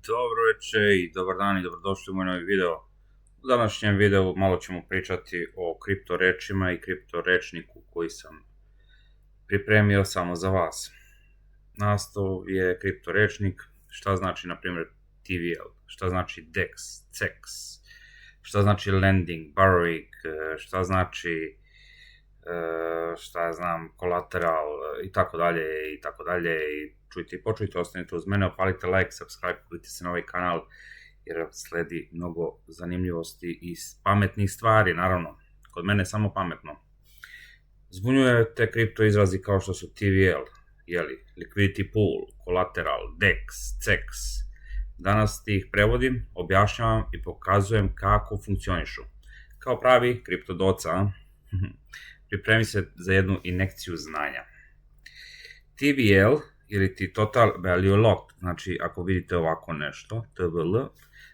Dobro večer i dobar dan i dobrodošli u moj novi video. U današnjem videu malo ćemo pričati o kripto rečima i kripto rečniku koji sam pripremio samo za vas. Naslov je kripto rečnik, šta znači na primjer TVL, šta znači DEX, CEX, šta znači lending, borrowing, šta znači collateral i tako dalje i tako dalje. Čujte i počujte, ostanite uz mene, opalite like, subscribe, kliknite se na ovaj kanal jer sledi mnogo zanimljivosti i pametnih stvari, naravno, kod mene je samo pametno. Zbunjuje te kripto izrazi kao što su TVL, liquidity pool, collateral, DEX, CEX. Danas ti ih prevodim, objašnjavam i pokazujem kako funkcionišu. Kao pravi kriptodoca, pripremi se za jednu injekciju znanja. TVL ili ti Total Value Locked, znači ako vidite ovako nešto, TVL,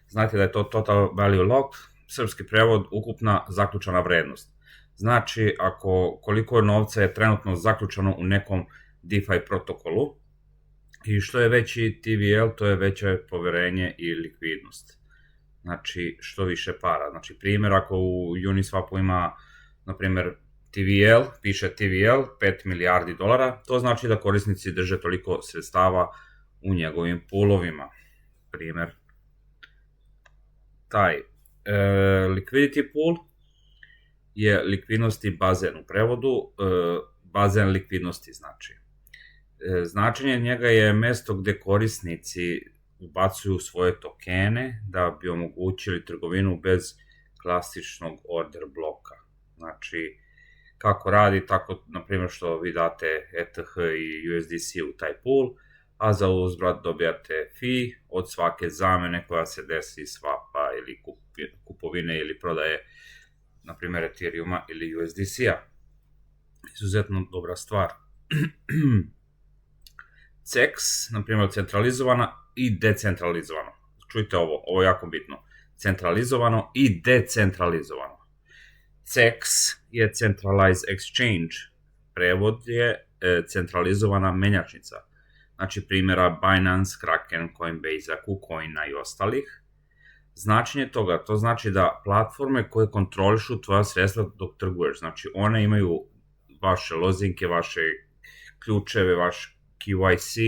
znate da je to Total Value Locked, srpski prevod ukupna zaključana vrednost. Znači koliko novca je trenutno zaključano u nekom DeFi protokolu i što je veći TVL, to je veće poverenje i likvidnost. Znači što više para. Znači primjer, ako u Uniswapu ima, na primjer, TVL, piše TVL, 5 milijardi dolara, to znači da korisnici drže toliko sredstava u njegovim poolovima. Primjer, taj liquidity pool je likvidnosti bazen u prevodu, bazen likvidnosti znači. Značenje njega je mesto gde korisnici ubacuju svoje tokene da bi omogućili trgovinu bez klasičnog order bloka. Znači, kako radi, tako, na primjer, što vi date ETH i USDC u taj pool, a za uzvrat dobijate fee od svake zamene koja se desi swapa ili kupovine ili prodaje, na primjer, Ethereuma ili USDC-a. Izuzetno dobra stvar. CEX, na primjer, centralizovana i decentralizovano. Čujte ovo je jako bitno. Centralizovano i decentralizovano. CEX je Centralized Exchange, prevod je centralizovana menjačnica. Znači primjera Binance, Kraken, Coinbase, KuCoina i ostalih. Značenje toga, to znači da platforme koje kontrolišu tvoja sredstva dok trguješ, znači one imaju vaše lozinke, vaše ključeve, vaš KYC.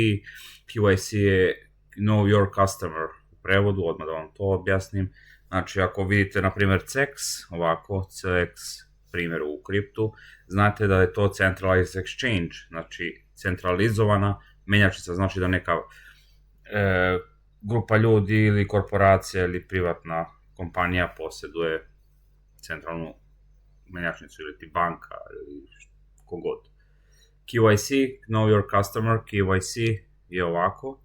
KYC je Know Your Customer u prevodu, odmah da vam to objasnim. Znači, ako vidite, na primjer, CEX, ovako, CEX, primjer u kriptu, znate da je to Centralized Exchange, znači centralizovana menjačnica, znači da neka grupa ljudi ili korporacija ili privatna kompanija posjeduje centralnu menjačnicu ili ti banka ili kogod. KYC, Know Your Customer, KYC je ovako,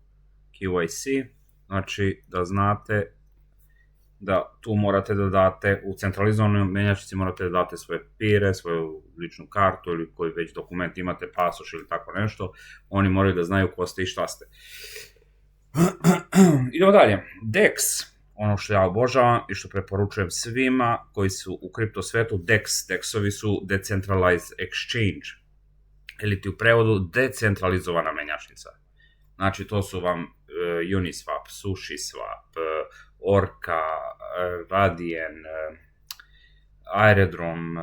KYC, znači da znate da tu morate da date, u centralizovanoj menjačnici morate da date svoje papire, svoju ličnu kartu ili koji već dokument imate, pasoš ili tako nešto, oni moraju da znaju ko ste i šta ste. Idemo dalje. DEX, ono što ja obožavam i što preporučujem svima koji su u kripto svetu, DEX-ovi su Decentralized Exchange, ili ti u prevodu decentralizovana menjačnica. Znači to su vam Uniswap, SushiSwap, Orca, Radian, Aerodrom,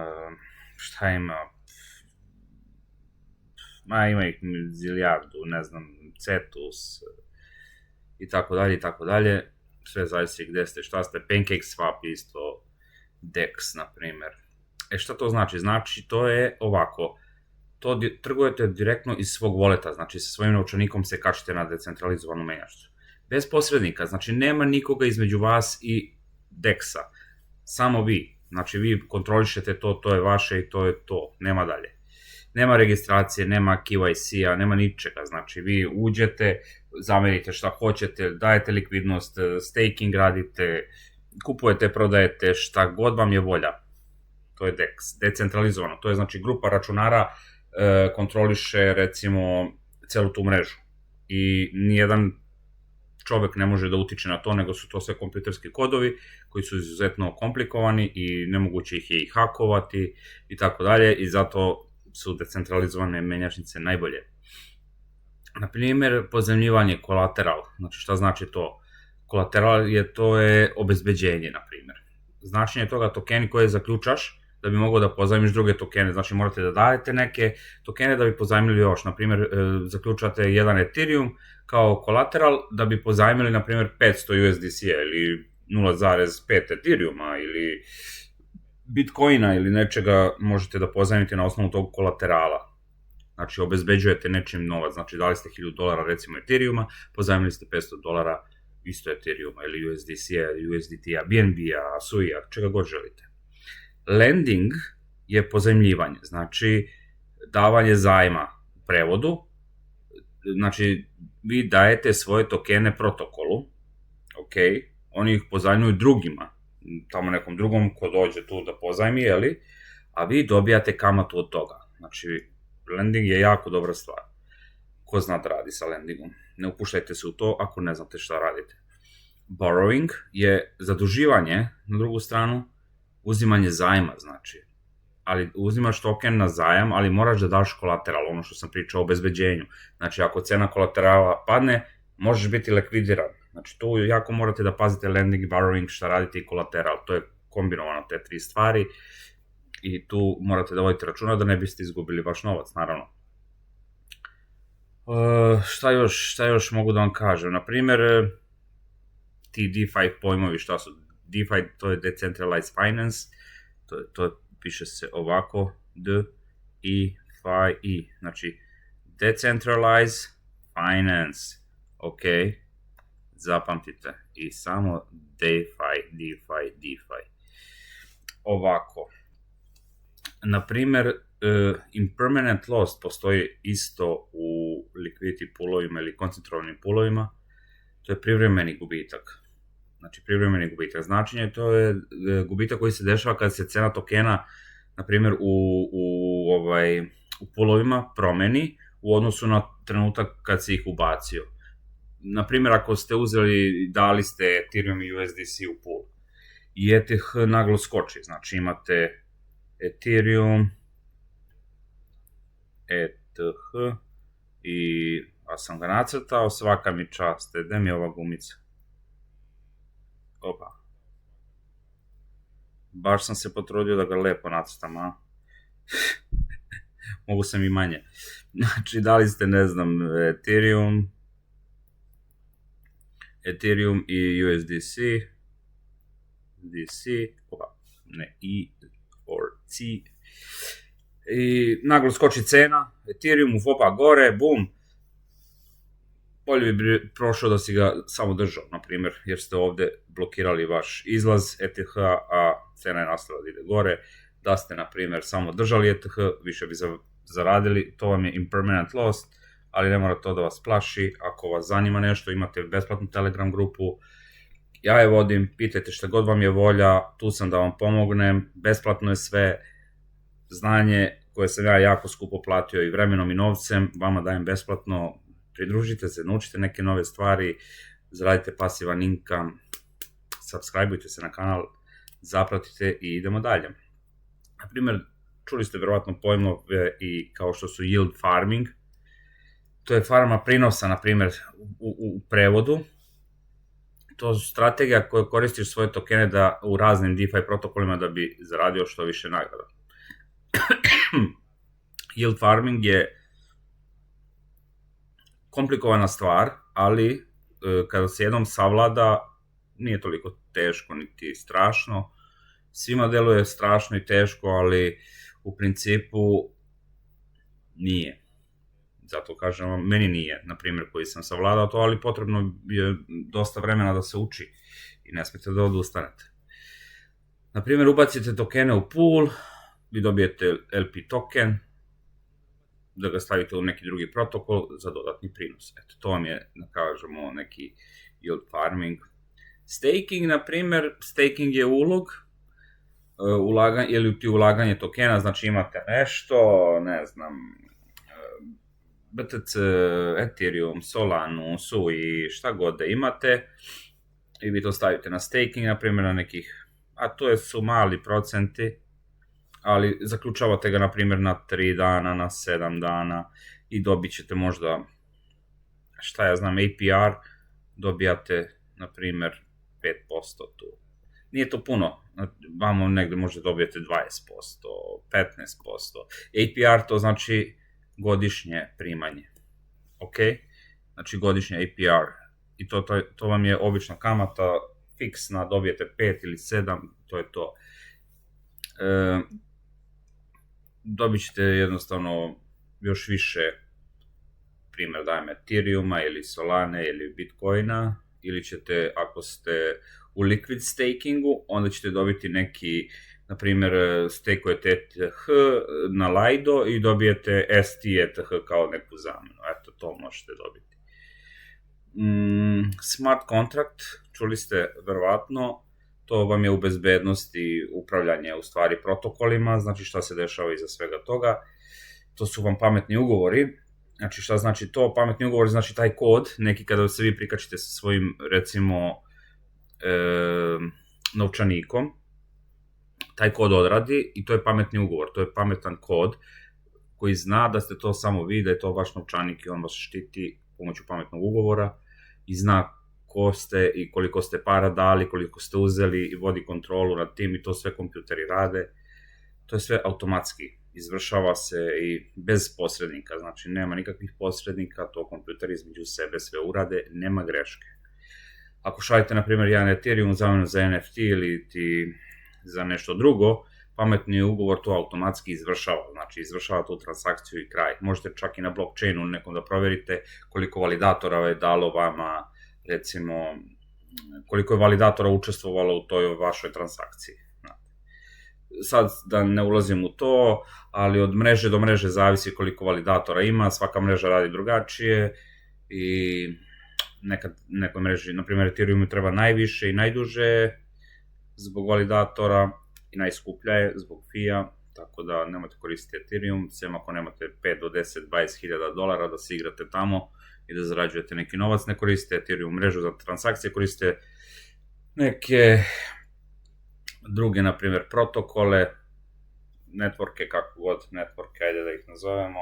šta ima, ima ih zilijardu, ne znam, Cetus, i tako dalje, i tako dalje, sve zavisi gde ste, šta ste, PancakeSwap isto, DEX, na primer. Šta to znači? Znači, to je ovako, to trgujete direktno iz svog voleta, znači sa svojim novčanikom se kačite na decentralizovanu menjačnicu. Bez posrednika, znači nema nikoga između vas i DEX-a, samo vi, znači vi kontrolišete to, to je vaše i to je to, nema dalje. Nema registracije, nema KYC-a, nema ničega, znači vi uđete, zamerite šta hoćete, dajete likvidnost, staking radite, kupujete, prodajete, šta god vam je volja. To je DEX, decentralizovano, to je znači grupa računara kontroliše recimo celu tu mrežu i nijedan čovek ne može da utiče na to, nego su to sve kompjuterski kodovi koji su izuzetno komplikovani i nemoguće ih je i hakovati i tako dalje i zato su decentralizovane menjačnice najbolje. Na primjer, pozajmljivanje, kolateral, znači šta znači to? Kolateral to je obezbeđenje, na primjer. Značenje toga tokeni koje zaključaš da bi mogao da pozajmiš druge tokene, znači morate da dajete neke tokene da bi pozajmili još, na primjer zaključate jedan Ethereum kao kolateral da bi pozajmili na primjer 500 USDC-a ili 0,5 Ethereuma ili Bitcoina ili nečega možete da pozajmite na osnovu tog kolaterala. Znači obezbeđujete nečim novac, znači dali ste $1000 recimo Ethereuma, pozajmili ste $500 isto Ethereuma ili USDC-a, USDT-a, BNB-a, SUI-a, čega god želite. Lending je pozajmljivanje, znači davanje zajma u prevodu, znači vi dajete svoje tokene protokolu, ok, oni ih pozajmljuju drugima, tamo nekom drugom ko dođe tu da pozajmi, jeli, a vi dobijate kamatu od toga. Znači, lending je jako dobra stvar. Ko zna da radi sa lendingom? Ne upuštajte se u to ako ne znate šta radite. Borrowing je zaduživanje, na drugu stranu, uzimanje zajma, znači. Ali uzimaš token na zajam, ali moraš da daš kolateral, ono što sam pričao o obezbeđenju. Znači, ako cena kolaterala padne, možeš biti likvidiran. Znači, tu jako morate da pazite lending, borrowing, šta radite i kolateral. To je kombinovano te tri stvari i tu morate da vodite računa da ne biste izgubili vaš novac, naravno. Šta još mogu da vam kažem? Naprimer, ti DeFi pojmovi, šta su? DeFi, to je Decentralized Finance, to piše se ovako, D-E-F-I, znači Decentralized Finance, ok, zapamtite, i samo DeFi. Ovako, naprimer, impermanent loss postoji isto u liquidity poolovima ili koncentrovanim poolovima, to je privremeni gubitak. Znači, privremeni gubitak. Značenje to je gubitak koji se dešava kada se cena tokena, na primjer, u poolovima promeni u odnosu na trenutak kad se ih ubacio. Na primjer, ako ste uzeli, dali ste Ethereum i USDC u pool i ETH naglo skoči, znači imate Ethereum, ETH i, a sam ga nacrtao, svaka mi čast, gde mi je ova gumica? Opa. Baš sam se potrudio da ga lepo nacrtam, a? Mogu sam i manje. Znači, dali ste, ne znam, Ethereum i USDC, C, i naglo skoči cena, Ethereum ufopa gore, bum, bolje bi prošao da si ga samo držao, na primjer, jer ste ovde blokirali vaš izlaz ETH, a cena je nastavila da ide gore, da ste, na primjer, samo držali ETH, više bi zaradili, to vam je impermanent loss, ali ne mora to da vas plaši, ako vas zanima nešto, imate besplatnu Telegram grupu, ja je vodim, pitajte šta god vam je volja, tu sam da vam pomognem, besplatno je sve, znanje koje sam ja jako skupo platio i vremenom i novcem, vama dajem besplatno, pridružite se, naučite neke nove stvari, zaradite pasivan income, subscribeujte se na kanal, zapratite i idemo dalje. Naprimer, čuli ste verovatno pojmove i kao što su yield farming, to je farma prinosa, na primjer, u prevodu. To su strategija koja koristiš svoje tokene u raznim DeFi protokolima da bi zaradio što više nagrada. Yield farming je komplikovana stvar, ali kada se jednom savlada, nije toliko teško niti strašno. Svima deluje strašno i teško, ali u principu nije. Zato kažem vam, meni nije, na primjer, koji sam savladao to, ali potrebno je dosta vremena da se uči i ne smijete da odustanete. Na primjer, ubacite tokene u pool, vi dobijete LP token, da ga stavite u neki drugi protokol za dodatni prinos. Eto, to vam je, da kažemo, neki yield farming. Staking, na primjer, staking je ulog, ili ti ulaganje tokena, znači imate nešto, ne znam, BTC, Ethereum, Solanu, SUI, šta god da imate, i vi to stavite na staking, na primjer, na nekih, a to su mali procenti, ali zaključavate ga, na primjer, na 3 dana, na 7 dana i dobit ćete možda, šta ja znam, APR, dobijate na primjer, 5% tu. Nije to puno, vamo negde možete dobijete 20%, 15%. APR to znači godišnje primanje, ok? Znači godišnje APR i to vam je obična kamata, fiksna, dobijete 5 ili 7, to je to. Dobit ćete jednostavno još više, primjer dajem Ethereuma ili Solane ili Bitcoina, ili ćete, ako ste u liquid stakingu, onda ćete dobiti neki, na primjer, stakujete ETH na Lido i dobijete ST ETH kao neku zamenu. Eto, to možete dobiti. Smart contract, čuli ste verovatno, to vam je u bezbednosti upravljanje u stvari protokolima, znači šta se dešava iza svega toga. To su vam pametni ugovori. Znači šta znači to? Pametni ugovor znači taj kod, neki kada se vi prikačite sa svojim, recimo, novčanikom, taj kod odradi i to je pametni ugovor, to je pametan kod koji zna da ste to samo vi, da je to vaš novčanik i on vas štiti pomoću pametnog ugovora i zna ko ste i koliko ste para dali, koliko ste uzeli i vodi kontrolu nad tim i to sve kompjuteri rade. To je sve automatski. Izvršava se i bez posrednika, znači nema nikakvih posrednika, to kompjuteri između sebe sve urade, nema greške. Ako šaljete, na primjer, jedan Ethereum zamenu za NFT ili za nešto drugo, pametni ugovor to automatski izvršava, znači izvršava tu transakciju i kraj. Možete čak i na blockchainu nekom da proverite koliko validatora je dalo vama, recimo, koliko je validatora učestvovalo u toj vašoj transakciji. Sad da ne ulazim u to, ali od mreže do mreže zavisi koliko validatora ima, svaka mreža radi drugačije i nekoj mreži, na primjer Ethereumu treba najviše i najduže zbog validatora i najskuplja je zbog fija, tako da nemojte koristiti Ethereum, sem ako nemate 5 do 10, 20 hiljada dolara da se igrate tamo i da zarađujete neki novac, ne koristite Ethereum mrežu za transakcije, koristite neke druge, na primjer, protokole, networke, kako god, networke, ajde da ih nazovemo.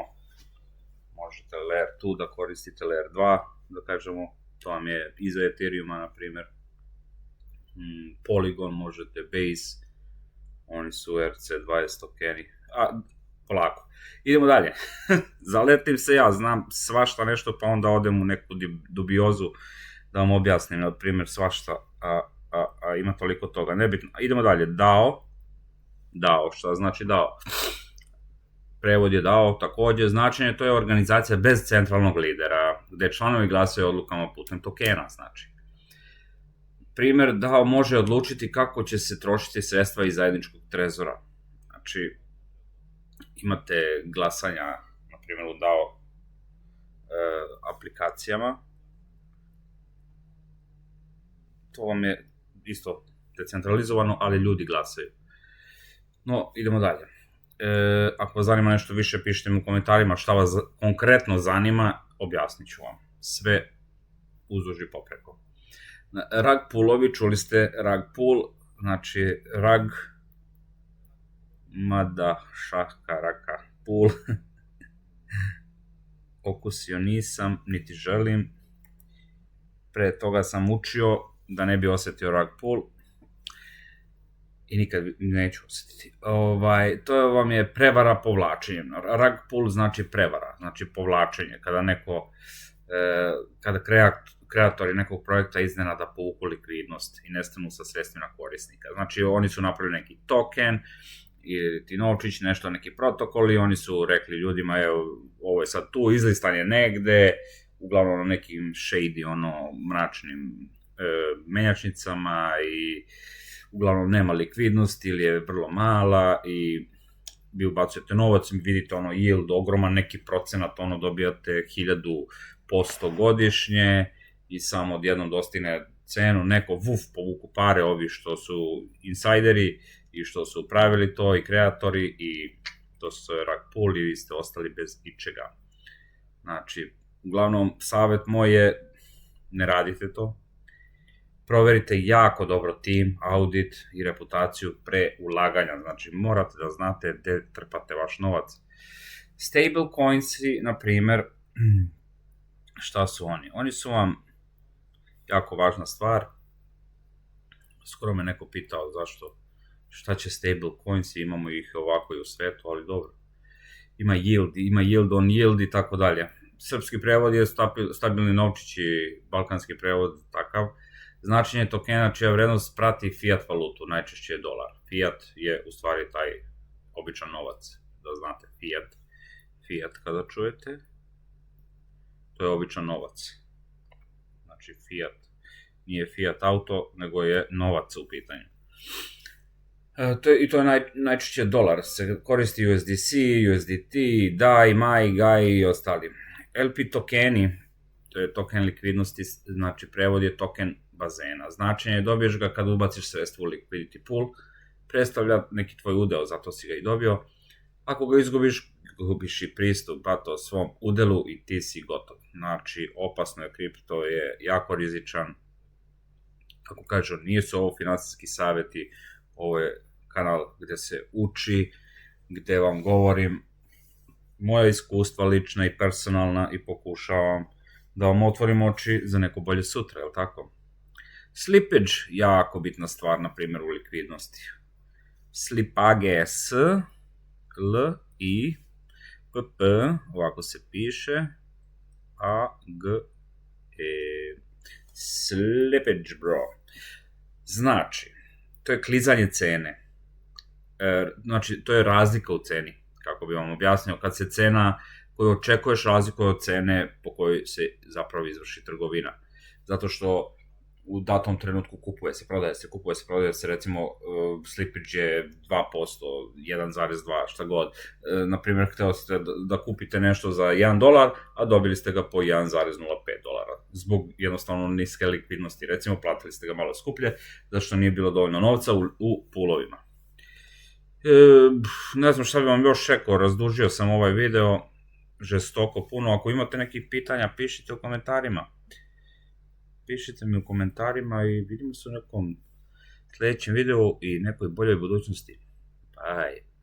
Možete Layer 2 da koristite, Layer 2, da kažemo, to vam je iza Ethereuma, na primjer. Polygon možete, Base, oni su RC20 tokeni, polako. Idemo dalje. Zaletim se ja, znam svašta nešto, pa onda odem u neku dubiozu da vam objasnim, na primjer, svašta, a ima toliko toga, nebitno. Idemo dalje, DAO, šta znači DAO? Prevod je DAO, takođe, značenje, to je organizacija bez centralnog lidera, gde članovi glasaju odlukama putem tokena, znači. Primer, DAO može odlučiti kako će se trošiti sredstva iz zajedničkog trezora. Znači, imate glasanja, na primjer, u DAO aplikacijama. To vam je isto decentralizovano, ali ljudi glasaju. No, idemo dalje. Ako vas zanima nešto više, pišite mi u komentarima šta vas konkretno zanima, objasnit ću vam. Sve uzduž i popreko. Rug poolovi, čuli ste rug pool, znači rug, mada, šaka, raka, pool. Okusio nisam, niti želim. Pre toga sam učio da ne bi osetio rug pull i nikad neću osetiti. To vam je prevara povlačenjem. Rug pull znači prevara, znači povlačenje. Kada kreatori nekog projekta iznenada povuku likvidnost i nestanu sa sredstvima korisnika. Znači oni su napravili neki token ili ti novčić, nešto, neki protokol i oni su rekli ljudima, evo, ovo je sad tu, izlistan je negde, uglavnom na nekim shady, mračnim menjačnicama i uglavnom nema likvidnosti ili je vrlo mala i vi ubacujete novac i vidite yield, ogroman neki procenat, dobijate 1000% godišnje i samo odjednom dostigne cenu, neko povuku pare, ovi što su insajderi i što su pravili to i kreatori i to se zove rug pull i vi ste ostali bez ičega. Znači, uglavnom, savjet moj je, ne radite to. Proverite jako dobro tim, audit i reputaciju pre ulaganja. Znači, morate da znate gde trpate vaš novac. Stablecoinsi, na primer, šta su oni? Oni su vam jako važna stvar. Skoro me neko pitao zašto, šta će stable coins, imamo ih ovako i u svetu, ali dobro. Ima yield on yield i tako dalje. Srpski prevod je stabilni novčić i balkanski prevod takav. Značenje tokena čija vrednost prati fiat valutu, najčešće je dolar. Fiat je u stvari taj običan novac, da znate, fiat. Fiat kada čujete, to je običan novac. Znači fiat, nije fiat auto, nego je novac u pitanju. I to je najčešće dolar, se koristi USDC, USDT, DAI, MAI, GAI i ostali. LP tokeni, to je token likvidnosti, znači prevod je token bazena. Značenje je dobiješ ga kad ubaciš sredstvo u liquidity pool, predstavlja neki tvoj udeo, zato si ga i dobio. Ako ga izgubiš, gubiš i pristup svom udelu i ti si gotov. Znači, opasno je, kripto je jako rizičan. Kako kažem, nije su ovo finansijski savjeti, ovo je kanal gde se uči, gde vam govorim moja iskustva lična i personalna i pokušavam da vam otvorim oči za neko bolje sutra, je li tako? Slippage, jako bitna stvar, na primjer, u likvidnosti. Slippage, S-L-I-P-P, ovako se piše, A-G-E, slippage, bro. Znači, to je klizanje cene. Znači, to je razlika u ceni, kako bi vam objasnio, kad se cena koju očekuješ razlikuje od cene po kojoj se zapravo izvrši trgovina. Zato što u datom trenutku kupuje se, prodaje se, recimo slippage je 2%, 1,2, šta god. Naprimjer, hteli ste da kupite nešto za $1, a dobili ste ga po $1,05. Zbog jednostavno niske likvidnosti, recimo platili ste ga malo skuplje, zato što nije bilo dovoljno novca u poolovima. Ne znam šta bi vam još rekao, razdužio sam ovaj video, žestoko puno. Ako imate nekih pitanja, pišite u komentarima. Pišite mi u komentarima i vidimo se u nekom sljedećem videu i nekoj boljoj budućnosti. Bye.